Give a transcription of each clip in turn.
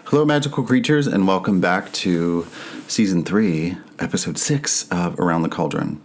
Hello, magical creatures, and welcome back to Season 3, Episode 6 of Around the Cauldron.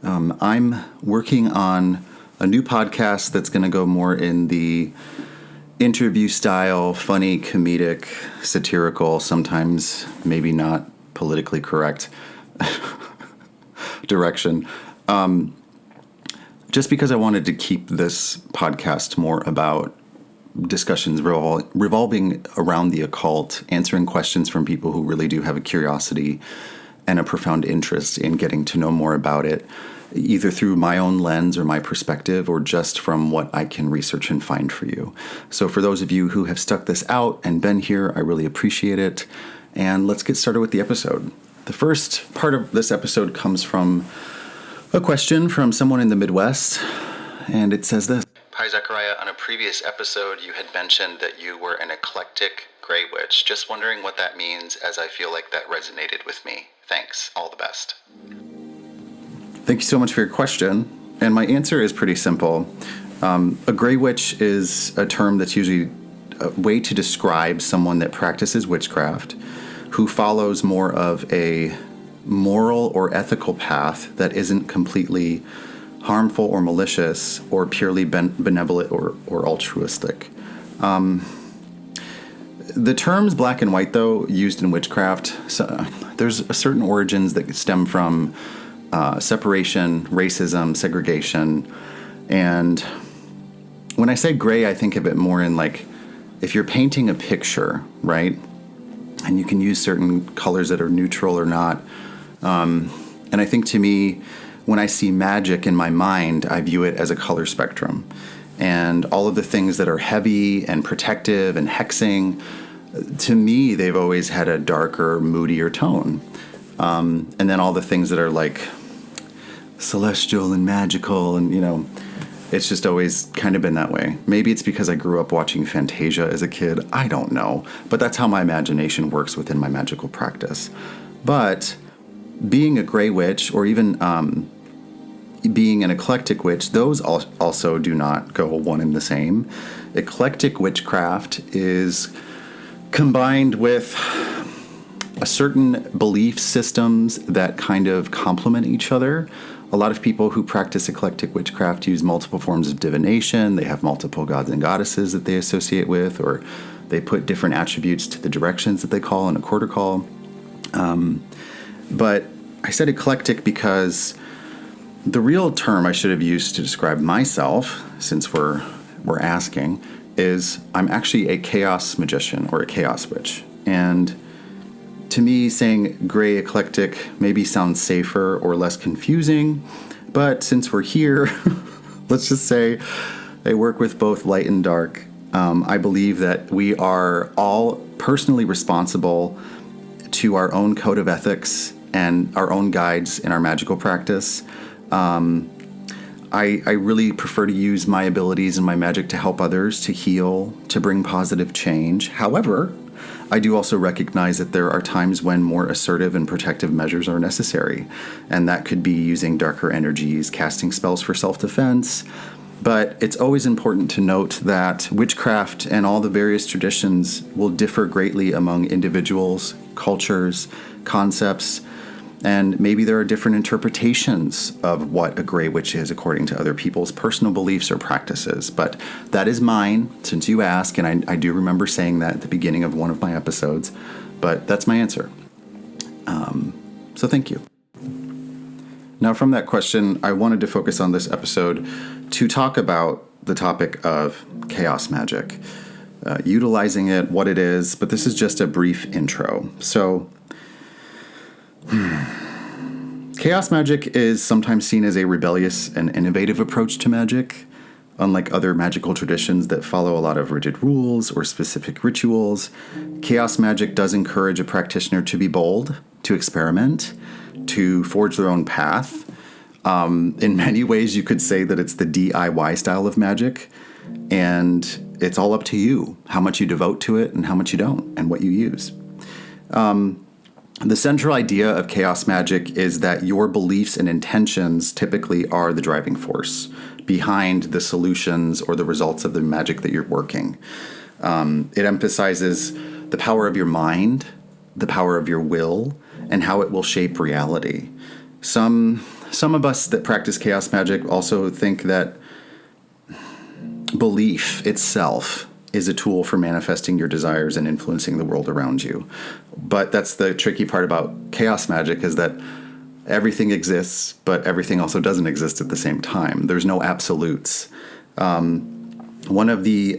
I'm working on a new podcast that's going to go more in the interview style, funny, comedic, satirical, sometimes maybe not politically correct direction. Just because I wanted to keep this podcast more about discussions revolving around the occult, answering questions from people who really do have a curiosity and a profound interest in getting to know more about it, either through my own lens or my perspective, or just from what I can research and find for you. So for those of you who have stuck this out and been here, I really appreciate it. And let's get started with the episode. The first part of this episode comes from a question from someone in the Midwest, and it says this. Hi, Zechariah. On a previous episode, you had mentioned that you were an eclectic Grey Witch. Just wondering what that means, as I feel like that resonated with me. Thanks. All the best. Thank you so much for your question. And my answer is pretty simple. A Grey Witch is a term that's usually a way to describe someone that practices witchcraft, who follows more of a moral or ethical path that isn't completely harmful or malicious or purely benevolent or altruistic. The terms black and white, though, used in witchcraft, there's certain origins that stem from separation, racism, segregation. And when I say gray, I think of it more in like, if you're painting a picture, right? And you can use certain colors that are neutral or not. And I think to me, when I see magic in my mind, I view it as a color spectrum. And all of the things that are heavy and protective and hexing, to me, they've always had a darker, moodier tone. And then all the things that are like celestial and magical and, it's just always kind of been that way. Maybe it's because I grew up watching Fantasia as a kid. I don't know. But that's how my imagination works within my magical practice. But being a Grey Witch, or even being an eclectic witch, those also do not go one and the same. Eclectic witchcraft is combined with a certain belief systems that kind of complement each other. A lot of people who practice eclectic witchcraft use multiple forms of divination. They have multiple gods and goddesses that they associate with, or they put different attributes to the directions that they call in a quarter call. But I said eclectic because the real term I should have used to describe myself, since we're asking, is I'm actually a chaos magician or a chaos witch. And to me, saying gray eclectic maybe sounds safer or less confusing, but since we're here, let's just say I work with both light and dark. I believe that we are all personally responsible to our own code of ethics and our own guides in our magical practice. I really prefer to use my abilities and my magic to help others, to heal, to bring positive change. However, I do also recognize that there are times when more assertive and protective measures are necessary. And that could be using darker energies, casting spells for self-defense. But it's always important to note that witchcraft and all the various traditions will differ greatly among individuals, cultures, concepts, and maybe there are different interpretations of what a Grey Witch is according to other people's personal beliefs or practices. But that is mine, since you ask, and I do remember saying that at the beginning of one of my episodes, but that's my answer. So thank you. Now, from that question, I wanted to focus on this episode to talk about the topic of chaos magic, utilizing it, what it is, but this is just a brief intro. So, chaos magic is sometimes seen as a rebellious and innovative approach to magic. Unlike other magical traditions that follow a lot of rigid rules or specific rituals, chaos magic does encourage a practitioner to be bold, to experiment, to forge their own path. In many ways, you could say that it's the DIY style of magic, and it's all up to you, how much you devote to it and how much you don't, and what you use. The central idea of chaos magic is that your beliefs and intentions typically are the driving force behind the solutions or the results of the magic that you're working. It emphasizes the power of your mind, the power of your will, and how it will shape reality. Some of us that practice chaos magic also think that belief itself is a tool for manifesting your desires and influencing the world around you. But that's the tricky part about chaos magic, is that everything exists, but everything also doesn't exist at the same time. There's no absolutes. One of the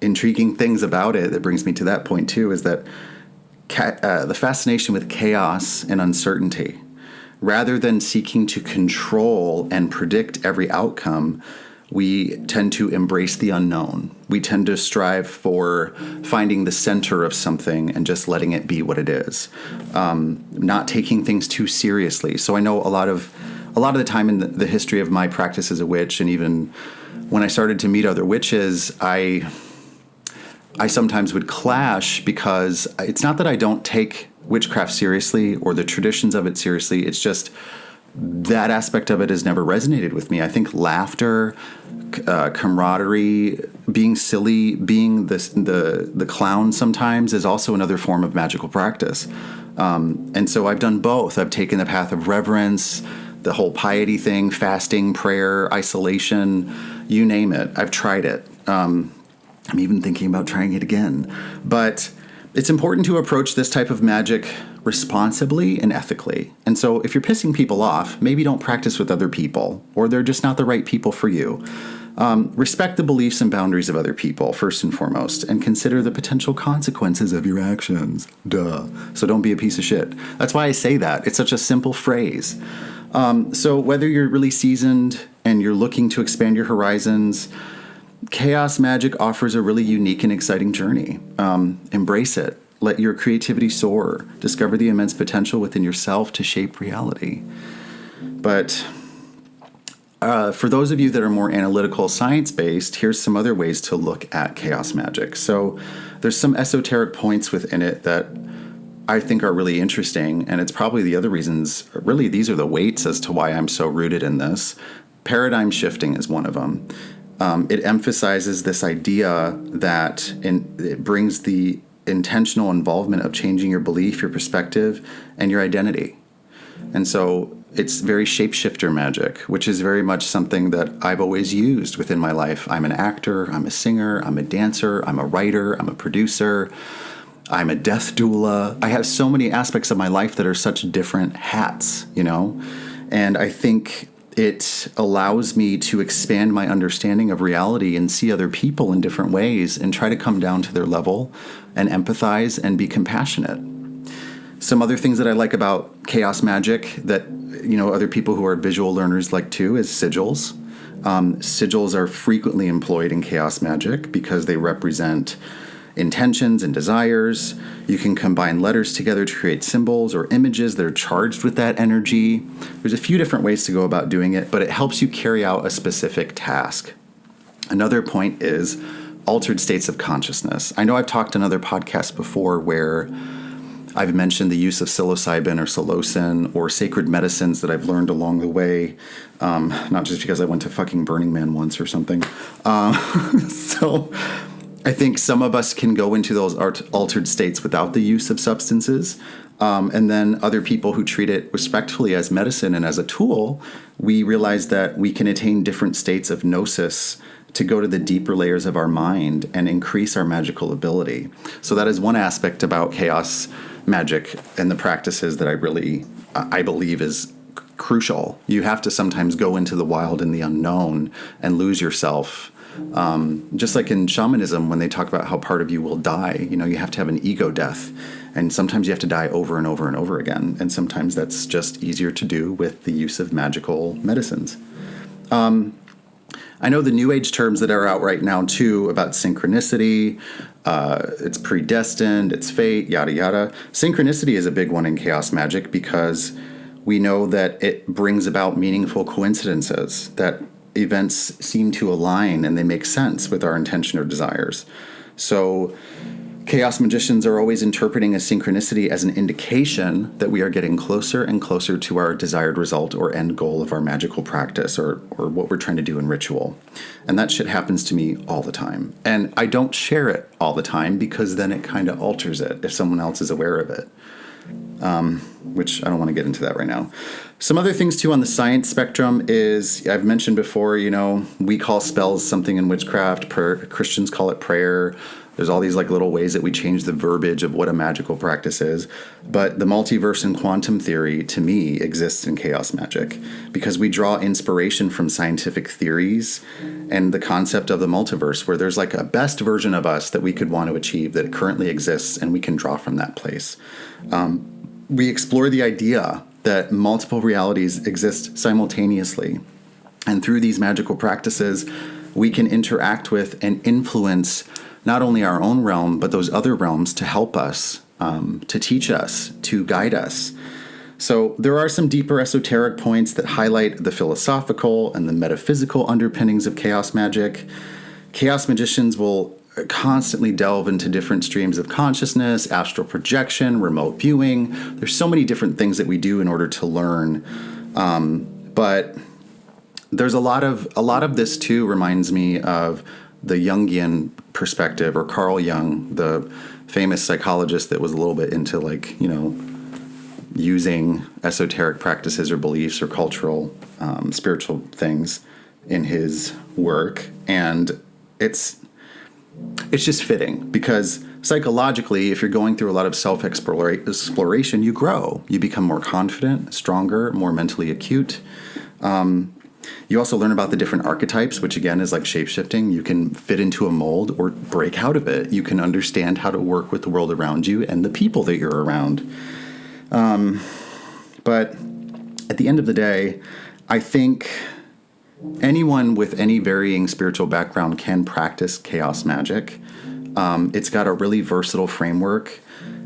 intriguing things about it that brings me to that point too is that the fascination with chaos and uncertainty. Rather than seeking to control and predict every outcome, we tend to embrace the unknown. We tend to strive for finding the center of something and just letting it be what it is, not taking things too seriously. So I know a lot of the time in the history of my practice as a witch, and even when I started to meet other witches, I sometimes would clash, because it's not that I don't take witchcraft seriously or the traditions of it seriously. It's just that aspect of it has never resonated with me. I think laughter, camaraderie, being silly, being the clown sometimes is also another form of magical practice. And so I've done both. I've taken the path of reverence, the whole piety thing, fasting, prayer, isolation, you name it. I've tried it. I'm even thinking about trying it again. But it's important to approach this type of magic responsibly and ethically. And so if you're pissing people off, maybe don't practice with other people, or they're just not the right people for you. Respect the beliefs and boundaries of other people, first and foremost, and consider the potential consequences of your actions. Duh. So don't be a piece of shit. That's why I say that. It's such a simple phrase. So whether you're really seasoned and you're looking to expand your horizons, chaos magic offers a really unique and exciting journey. Embrace it. Let your creativity soar. Discover the immense potential within yourself to shape reality. But for those of you that are more analytical, science-based, here's some other ways to look at chaos magic. So there's some esoteric points within it that I think are really interesting, and it's probably the other reasons, really these are the weights as to why I'm so rooted in this. Paradigm shifting is one of them. It emphasizes this idea that it brings the intentional involvement of changing your belief, your perspective, and your identity. And so it's very shapeshifter magic, which is very much something that I've always used within my life. I'm an actor, I'm a singer, I'm a dancer, I'm a writer, I'm a producer, I'm a death doula. I have so many aspects of my life that are such different hats, you know? And I think it allows me to expand my understanding of reality and see other people in different ways and try to come down to their level and empathize and be compassionate. Some other things that I like about chaos magic that, you know, other people who are visual learners like too is sigils. Sigils are frequently employed in chaos magic because they represent intentions and desires. You can combine letters together to create symbols or images that are charged with that energy. There's a few different ways to go about doing it, but it helps you carry out a specific task. Another point is altered states of consciousness. I know I've talked in other podcasts before where I've mentioned the use of psilocybin or psilocin or sacred medicines that I've learned along the way, not just because I went to fucking Burning Man once or something. So I think some of us can go into those altered states without the use of substances. And then other people who treat it respectfully as medicine and as a tool, we realize that we can attain different states of gnosis to go to the deeper layers of our mind and increase our magical ability. So that is one aspect about chaos magic and the practices that I believe is crucial. You have to sometimes go into the wild and the unknown and lose yourself. Just like in shamanism, when they talk about how part of you will die, you know, you have to have an ego death. And sometimes you have to die over and over and over again. And sometimes that's just easier to do with the use of magical medicines. I know the New Age terms that are out right now, too, about synchronicity. It's predestined, it's fate, yada, yada. Synchronicity is a big one in chaos magic because we know that it brings about meaningful coincidences, that events seem to align and they make sense with our intention or desires. So Chaos magicians are always interpreting a synchronicity as an indication that we are getting closer and closer to our desired result or end goal of our magical practice or what we're trying to do in ritual. And that shit happens to me all the time. And I don't share it all the time because then it kind of alters it if someone else is aware of it. Which I don't want to get into that right now. Some other things too on the science spectrum is, I've mentioned before, we call spells something in witchcraft. Christians call it prayer. There's all these like little ways that we change the verbiage of what a magical practice is. But the multiverse and quantum theory, to me, exists in chaos magic because we draw inspiration from scientific theories and the concept of the multiverse, where there's like a best version of us that we could want to achieve that currently exists, and we can draw from that place. We explore the idea that multiple realities exist simultaneously. And through these magical practices, we can interact with and influence not only our own realm, but those other realms to help us, to teach us, to guide us. So there are some deeper esoteric points that highlight the philosophical and the metaphysical underpinnings of chaos magic. Chaos magicians will constantly delve into different streams of consciousness, astral projection, remote viewing. There's so many different things that we do in order to learn. But there's a lot of this too reminds me of the Jungian perspective, or Carl Jung, the famous psychologist that was a little bit into using esoteric practices or beliefs or cultural, spiritual things in his work. And it's just fitting because psychologically, if you're going through a lot of self-exploration, you grow. You become more confident, stronger, more mentally acute. You also learn about the different archetypes, which again is like shape-shifting. You can fit into a mold or break out of it. You can understand how to work with the world around you and the people that you're around. But at the end of the day, I think anyone with any varying spiritual background can practice chaos magic. It's got a really versatile framework,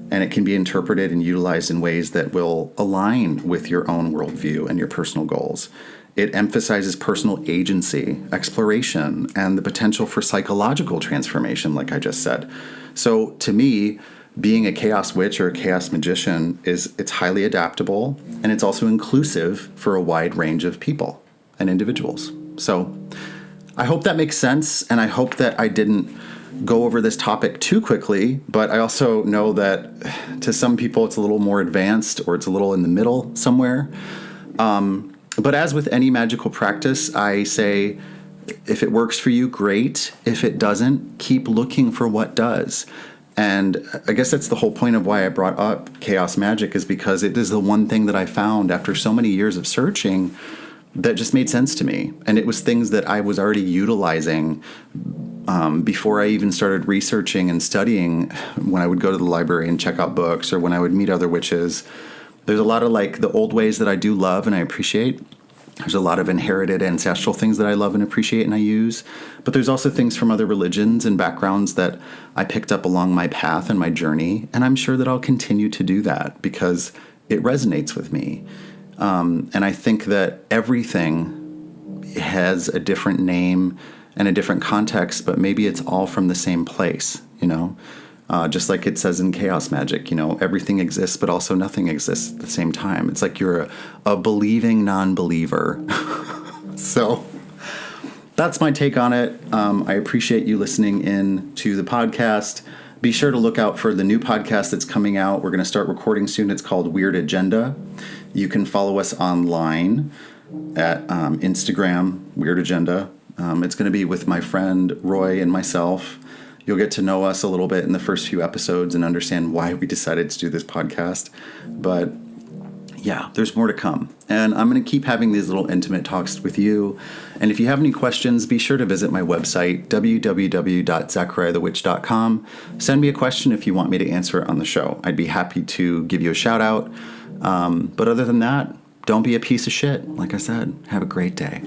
and it can be interpreted and utilized in ways that will align with your own worldview and your personal goals. It emphasizes personal agency, exploration, and the potential for psychological transformation, like I just said. So to me, being a chaos witch or a chaos magician it's highly adaptable, and it's also inclusive for a wide range of people and individuals. So I hope that makes sense, and I hope that I didn't go over this topic too quickly, but I also know that to some people it's a little more advanced or it's a little in the middle somewhere. But as with any magical practice, I say, if it works for you, great. If it doesn't, keep looking for what does. And I guess that's the whole point of why I brought up chaos magic, is because it is the one thing that I found after so many years of searching that just made sense to me. And it was things that I was already utilizing before I even started researching and studying, when I would go to the library and check out books, or when I would meet other witches. There's a lot of like the old ways that I do love and I appreciate. There's a lot of inherited ancestral things that I love and appreciate and I use. But there's also things from other religions and backgrounds that I picked up along my path and my journey. And I'm sure that I'll continue to do that because it resonates with me. And I think that everything has a different name and a different context, but maybe it's all from the same place, just like it says in chaos magic, everything exists, but also nothing exists at the same time. It's like you're a believing non-believer. So that's my take on it. I appreciate you listening in to the podcast. Be sure to look out for the new podcast that's coming out. We're going to start recording soon. It's called Weird Agenda. You can follow us online at Instagram, Weird Agenda. It's going to be with my friend Roy and myself. You'll get to know us a little bit in the first few episodes and understand why we decided to do this podcast. But yeah, there's more to come. And I'm going to keep having these little intimate talks with you. And if you have any questions, be sure to visit my website, www.zachariahthewitch.com. Send me a question if you want me to answer it on the show. I'd be happy to give you a shout out. But other than that, don't be a piece of shit. Like I said, have a great day.